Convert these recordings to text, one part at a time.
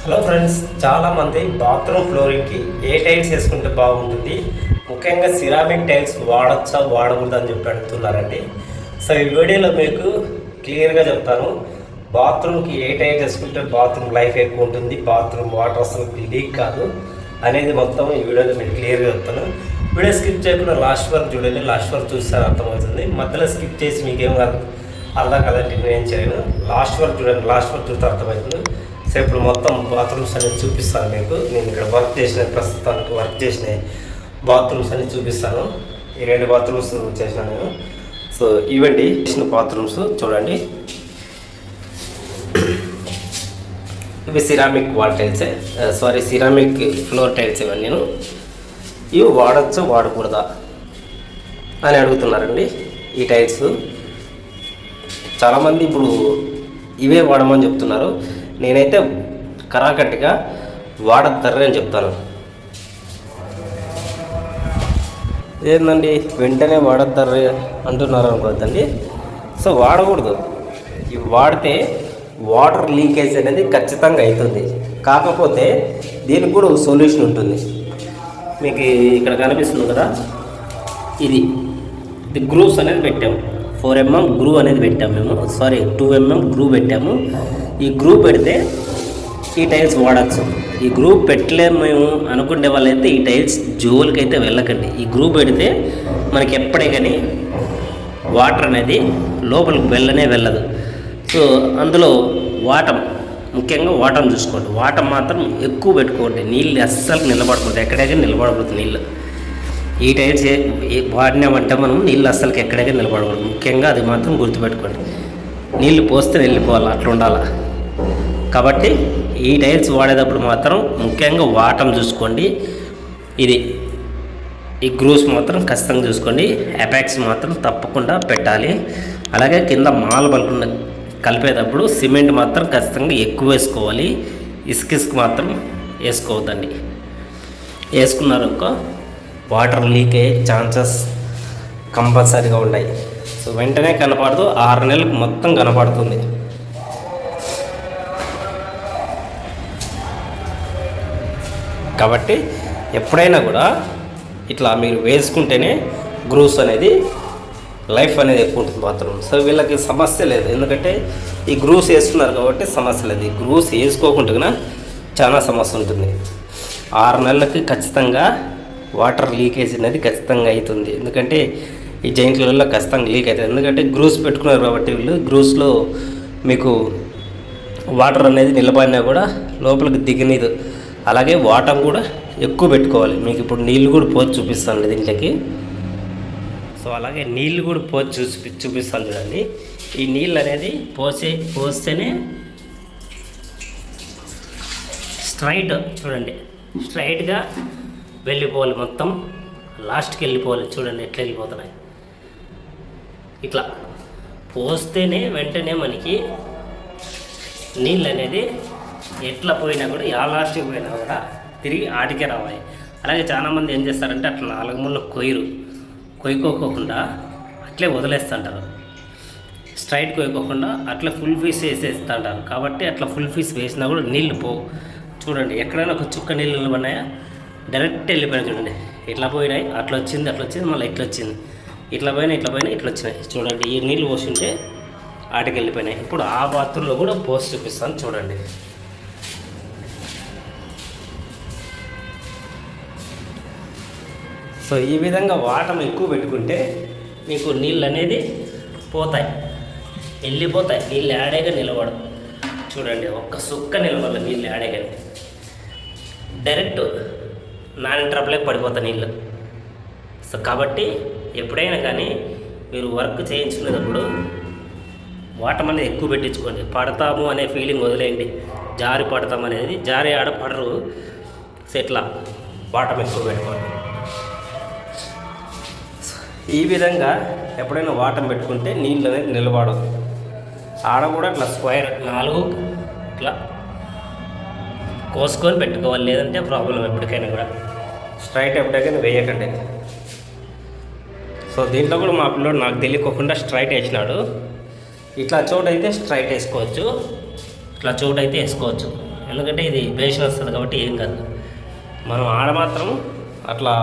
Hello friends, చాలామంది bathroom ఫ్లోరింగ్కి ఏ tiles వేసుకుంటే బాగుంటుంది, ముఖ్యంగా సిరామిక్ టైల్స్ వాడచ్చా వాడకూడదు అని చెప్పి అడుగుతున్నారండి. సో ఈ వీడియోలో మీకు క్లియర్గా చెప్తాను. బాత్రూమ్కి ఏ టైల్స్ వేసుకుంటే బాత్రూమ్ లైఫ్ ఎక్కువ ఉంటుంది, బాత్రూమ్ వాటర్ అసలు లీక్ కాదు అనేది మొత్తం ఈ వీడియోలో మీకు క్లియర్గా చెప్తాను. వీడియో స్కిప్ చేయకుండా లాస్ట్ వరకు చూడండి. లాస్ట్ వరకు చూస్తే అర్థమవుతుంది. మధ్యలో స్కిప్ చేసి మీకేం అర్థం కాదంటే నేను ఏం చేయను. లాస్ట్ వరకు చూడండి. లాస్ట్ వరకు చూస్తే అర్థమవుతుంది. సో ఇప్పుడు మొత్తం బాత్రూమ్స్ అనేది చూపిస్తాను మీకు. నేను ఇక్కడ ప్రస్తుతానికి వర్క్ చేసిన బాత్రూమ్స్ అన్ని చూపిస్తాను. ఈ 2 బాత్రూమ్స్ చేసిన నేను. సో ఇవండి చేసిన బాత్రూమ్స్ చూడండి. ఇవి సిరామిక్ వాల్ టైల్సే, సిరామిక్ ఫ్లోర్ టైల్స్ ఇవన్నీ. నేను ఇవి వాడచ్చా వాడకూడదా అని అడుగుతున్నారండి. ఈ టైల్స్ చాలామంది ఇప్పుడు ఇవే వాడమని చెప్తున్నారు. నేనైతే కరాకట్టిగా వాడద్దర్రే అని చెప్తాను. ఏందండి వెంటనే వాడద్దర్రే అంటున్నారు అనుకోవద్దండి. సో వాడకూడదు. ఇవి వాడితే వాటర్ లీకేజ్ అనేది ఖచ్చితంగా అవుతుంది. కాకపోతే దీనికి కూడా సొల్యూషన్ ఉంటుంది. మీకు ఇక్కడ కనిపిస్తుంది కదా, ఇది గ్రూవ్స్ అనేది పెట్టాము. 4 mm గ్రూ అనేది పెట్టాము మేము. 2 mm గ్రూ పెట్టాము. ఈ గ్రూ పెడితే ఈ టైల్స్ వాడచ్చు. ఈ గ్రూ పెట్టలేము మేము అనుకునే వాళ్ళైతే ఈ టైల్స్ జోలికి అయితే వెళ్ళకండి. ఈ గ్రూ పెడితే మనకి ఎప్పుడే కానీ వాటర్ అనేది లోపలికి వెళ్ళదు. సో అందులో ముఖ్యంగా వాటం చూసుకోండి. వాటం మాత్రం ఎక్కువ పెట్టుకోండి. నీళ్ళు అస్సలు నిలబడకూడదు, ఎక్కడైనా నిలబడకూడదు నీళ్ళు. ఈ టైల్స్ వాడినామంటే మనం నీళ్ళు అస్సలకి ఎక్కడైనా నిలబడకూడదు. ముఖ్యంగా అది మాత్రం గుర్తుపెట్టుకోండి. నీళ్ళు పోస్తే వెళ్ళిపోవాలి, అట్లా ఉండాలి. కాబట్టి ఈ టైల్స్ వాడేటప్పుడు మాత్రం ముఖ్యంగా వాటం చూసుకోండి. ఈ గ్రూస్ మాత్రం ఖచ్చితంగా చూసుకోండి. అపాక్స్ మాత్రం తప్పకుండా పెట్టాలి. అలాగే కింద మాల్ బల్బులు కలిపేటప్పుడు సిమెంట్ మాత్రం ఖచ్చితంగా ఎక్కువ వేసుకోవాలి. ఇసుక మాత్రం వేసుకోవద్దండి. వేసుకున్నారనుకో వాటర్ లీక్ అయ్యే ఛాన్సెస్ కంపల్సరీగా ఉన్నాయి. సో వెంటనే కనపడదు, 6 నెలలకు మొత్తం కనపడుతుంది. కాబట్టి ఎప్పుడైనా కూడా ఇట్లా మీరు వేసుకుంటేనే గ్రూస్ అనేది లైఫ్ అనేది ఎక్కువ ఉంటుంది బాత్రూమ్. సో వీళ్ళకి సమస్య లేదు, ఎందుకంటే ఈ గ్రూస్ వేస్తున్నారు కాబట్టి సమస్య లేదు. ఈ గ్రూస్ వేసుకోకుండా చాలా సమస్య ఉంటుంది. 6 నెలలకి ఖచ్చితంగా వాటర్ లీకేజ్ అనేది ఖచ్చితంగా అవుతుంది. ఎందుకంటే ఈ జైంట్లలో ఖచ్చితంగా లీక్ అవుతుంది. ఎందుకంటే గ్రూస్ పెట్టుకున్నారు కాబట్టి వీళ్ళు గ్రూస్లో మీకు వాటర్ అనేది నిలబడినా కూడా లోపలికి దిగనీదు. అలాగే వాటర్ కూడా ఎక్కువ పెట్టుకోవాలి. మీకు ఇప్పుడు నీళ్ళు కూడా పోసి చూపిస్తాను దీంట్లోకి. సో అలాగే నీళ్ళు కూడా పోసి చూపిస్తాను చూడండి. ఈ నీళ్ళు అనేది పోస్తేనే స్ట్రైట్గా వెళ్ళిపోవాలి. మొత్తం లాస్ట్కి వెళ్ళిపోవాలి. చూడండి ఎట్లా వెళ్ళిపోతున్నాయి. ఇట్లా పోస్తేనే వెంటనే మనకి నీళ్ళు అనేది ఎట్లా పోయినా కూడా లాస్ట్కి పోయినా కూడా తిరిగి ఆటికే రావాలి. అలాగే చాలామంది ఏం చేస్తారంటే అట్లా 4 మూల కొయ్యకోకుండా అట్లే వదిలేస్తుంటారు. స్ట్రైట్ కొయ్యకోకుండా అట్లా ఫుల్ ఫీస్ వేసేస్తుంటారు. కాబట్టి అట్లా ఫుల్ ఫీస్ వేసినా కూడా నీళ్ళు పోవు. చూడండి ఎక్కడైనా ఒక చుక్క నీళ్ళు నిలబడినాయా, డైరెక్ట్ వెళ్ళిపోయినాయి. చూడండి ఇట్లా పోయినాయి, అట్లా వచ్చింది, మళ్ళీ ఇట్లా వచ్చింది, ఇట్లా పోయినాయి, ఇట్లా వచ్చినాయి. చూడండి ఈ నీళ్ళు పోసింటే ఆటికి వెళ్ళిపోయినాయి. ఇప్పుడు ఆ బాత్రూంలో కూడా పోసి చూపిస్తాను చూడండి. సో ఈ విధంగా వాటర్ ఎక్కువ పెట్టుకుంటే మీకు నీళ్ళు అనేది వెళ్ళిపోతాయి. నీళ్ళు యాడేగా నిలబడదు. చూడండి ఒక్క సుక్క నిలబడదు నీళ్ళు యాడేగా, డైరెక్ట్ ట్రబుల్కి పడిపోతాయి నీళ్ళు. సో కాబట్టి ఎప్పుడైనా కానీ మీరు వర్క్ చేయించుకునేటప్పుడు వాటర్ అనేది ఎక్కువ పెట్టించుకోండి. పడతాము అనే ఫీలింగ్ వదిలేయండి. జారి పడతాం అనేది జారి ఆడ పడరు. సో ఇట్లా వాటర్ ఎక్కువ పెట్టుకోండి. ఈ విధంగా ఎప్పుడైనా వాటర్ పెట్టుకుంటే నీళ్ళు అనేది నిలబడదు. ఆడ కూడా ఇట్లా స్క్వేర్ 4 ఇట్లా కోసుకొని పెట్టుకోవాలి. లేదంటే ప్రాబ్లం ఎప్పటికైనా కూడా. స్ట్రైట్ ఎప్పటికైనా వేయకండి. సో దీంట్లో కూడా మా పిల్లోడు నాకు తెలియకోకుండా స్ట్రైట్ వేసినాడు. ఇట్లా చోటైతే స్ట్రైట్ వేసుకోవచ్చు, ఇట్లా చోటైతే వేసుకోవచ్చు. ఎందుకంటే ఇది బేషన్ వస్తుంది కాబట్టి ఏం కాదు. మనం ఆడ మాత్రం అట్లా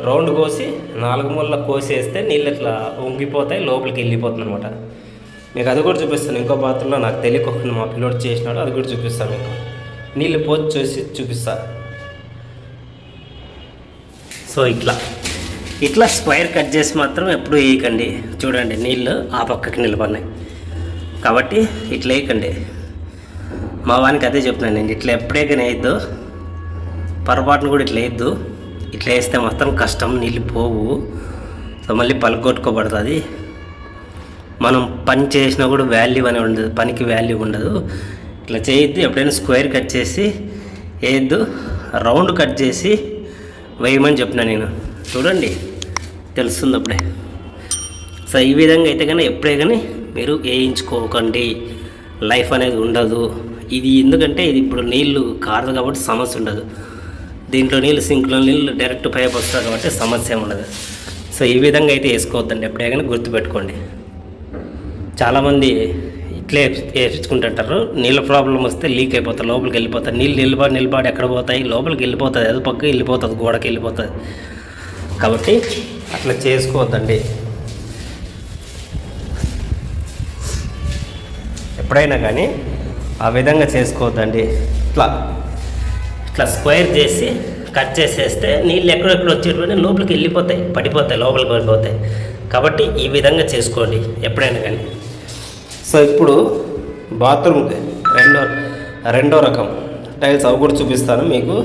రౌండ్ కోసి 4 మూలల కోసేస్తే నీళ్ళు ఇట్లా ఉంగిపోతాయి, లోపలికి వెళ్ళిపోతుంది అనమాట. మీకు అది కూడా చూపిస్తాను. ఇంకో బాత్రూంలో నాకు తెలియకుండా మా పిల్లోడు చేసినాడు, అది కూడా చూపిస్తాను మీకు. నీళ్ళు పోసి చూపిస్తా. సో ఇట్లా స్క్వేర్ కట్ చేసి మాత్రం ఎప్పుడు వేయకండి. చూడండి నీళ్ళు ఆ పక్కకి నిలబడినాయి కాబట్టి ఇట్లా వేయకండి. మా వానికి అదే చెప్తున్నాను నేను, ఇట్లా ఎప్పుడే కానీ వేయద్దు, పొరపాటును కూడా ఇట్లా వేయద్దు. ఇట్లా వేస్తే మాత్రం కష్టం, నీళ్ళు పోవు. సో మళ్ళీ పలుకొట్టుకోబడుతుంది. మనం పని చేసినా కూడా వాల్యూ అనేది ఉండదు, పనికి వాల్యూ ఉండదు. ఇట్లా చేయొద్దు. ఎప్పుడైనా స్క్వేర్ కట్ చేసి వేయద్దు, రౌండ్ కట్ చేసి వేయమని చెప్పినా నేను. చూడండి తెలుస్తుంది అప్పుడే. సో ఈ విధంగా అయితే కానీ ఎప్పుడే కానీ మీరు వేయించుకోకండి, లైఫ్ అనేది ఉండదు. ఇది ఎందుకంటే ఇది ఇప్పుడు నీళ్ళు కారదు కాబట్టి సమస్య ఉండదు. దీంట్లో నీళ్ళు సింక్లో నీళ్ళు డైరెక్ట్ పైప్ వస్తుంది కాబట్టి సమస్య ఉండదు. సో ఈ విధంగా అయితే వేసుకోవద్దండి, ఎప్పుడే కానీ గుర్తుపెట్టుకోండి. చాలామంది ఇట్లే వేపించుకుంటుంటారు, నీళ్ళ ప్రాబ్లం వస్తే లీక్ అయిపోతుంది, లోపలికి వెళ్ళిపోతుంది. నీళ్ళు నిలబడి ఎక్కడ పోతాయి, లోపలికి వెళ్ళిపోతుంది, అది పక్కకి వెళ్ళిపోతుంది, గోడకి వెళ్ళిపోతుంది. కాబట్టి అట్లా చేసుకోవద్దండి. ఎప్పుడైనా కానీ ఆ విధంగా చేసుకోవద్దండి. ఇట్లా స్క్వేర్ చేసి కట్ చేసేస్తే నీళ్ళు ఎక్కడెక్కడ వచ్చేటువంటి లోపలికి వెళ్ళిపోతాయి, పడిపోతాయి, లోపలికి పడిపోతాయి. కాబట్టి ఈ విధంగా చేసుకోండి ఎప్పుడైనా కానీ. సో ఇప్పుడు బాత్రూమ్కి రెండో రకం టైల్స్ అవి కూడా చూపిస్తాను మీకు,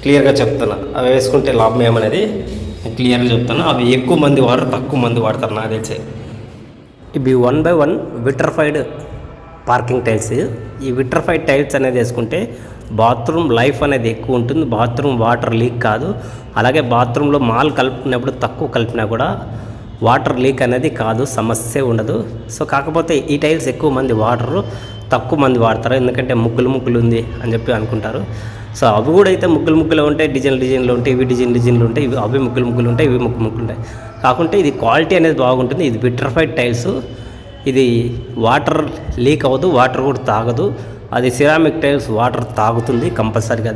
క్లియర్గా చెప్తున్నా. అవి వేసుకుంటే లాభం ఏమనేది క్లియర్గా చెప్తాను. అవి ఎక్కువ మంది వాడరు, తక్కువ మంది వాడతారు నాకు తెలిసే. ఇవి 1/1 విట్రిఫైడ్ పార్కింగ్ టైల్స్. ఈ విట్రిఫైడ్ టైల్స్ అనేది వేసుకుంటే బాత్రూమ్ లైఫ్ అనేది ఎక్కువ ఉంటుంది, బాత్రూమ్ వాటర్ లీక్ కాదు. అలాగే బాత్రూంలో మాల్ కలుపుకున్నప్పుడు తక్కువ కలిపినా కూడా వాటర్ లీక్ అనేది కాదు, సమస్య ఉండదు. సో కాకపోతే ఈ టైల్స్ ఎక్కువ మంది వాడరు, తక్కువ మంది వాడతారు. ఎందుకంటే ముగ్గులు ఉంది అని చెప్పి అనుకుంటారు. సో అవి కూడా అయితే ముగ్గులు ఉంటాయి, డిజైన్లు ఉంటాయి, ఇవి డిజైన్లు ఉంటాయి, ఇవి అవి ముగ్గులు ఉంటాయి, ఇవి ముగ్గులు ఉంటాయి. కాకుంటే ఇది క్వాలిటీ అనేది బాగుంటుంది. ఇది విట్రిఫైడ్ టైల్స్, ఇది వాటర్ లీక్ అవ్వదు, వాటర్ కూడా తాగదు. అది సిరామిక్ టైల్స్ వాటర్ తాగుతుంది కంపల్సరీగా.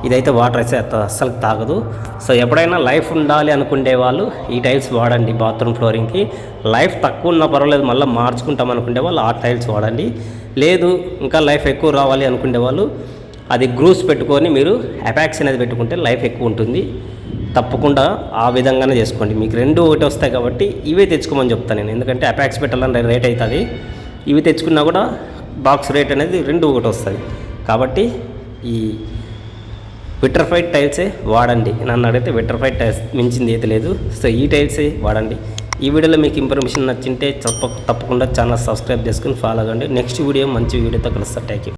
ఇదైతే వాటర్ అయితే అస్సలు తాగదు. సో ఎప్పుడైనా లైఫ్ ఉండాలి అనుకునే వాళ్ళు ఈ టైల్స్ వాడండి. బాత్రూమ్ ఫ్లోరింగ్కి లైఫ్ తక్కువ ఉన్నా పర్వాలేదు, మళ్ళీ మార్చుకుంటాం అనుకునే వాళ్ళు ఆ టైల్స్ వాడండి. లేదు ఇంకా లైఫ్ ఎక్కువ రావాలి అనుకునే వాళ్ళు అది గ్రూస్ పెట్టుకొని మీరు అపాక్స్ అనేది పెట్టుకుంటే లైఫ్ ఎక్కువ ఉంటుంది. తప్పకుండా ఆ విధంగానే చేసుకోండి. మీకు రెండు ఒకటి వస్తాయి కాబట్టి ఇవే తెచ్చుకోమని చెప్తాను నేను. ఎందుకంటే అపాక్స్ పెట్టాలని రేట్ అవుతుంది, ఇవి తెచ్చుకున్నా కూడా బాక్స్ రేట్ అనేది రెండు ఒకటి వస్తుంది. కాబట్టి ఈ విట్రిఫైడ్ టైల్సే వాడండి. నన్ను అడిగితే విట్రిఫైడ్ టైల్స్ మించింది అయితే లేదు. సో ఈ టైల్సే వాడండి. ఈ వీడియోలో మీకు ఇన్ఫర్మేషన్ నచ్చింటే తప్పకుండా ఛానల్ సబ్స్క్రైబ్ చేసుకుని ఫాలో అవ్వండి. నెక్స్ట్ వీడియో మంచి వీడియోతో కలుస్తా. Thank you.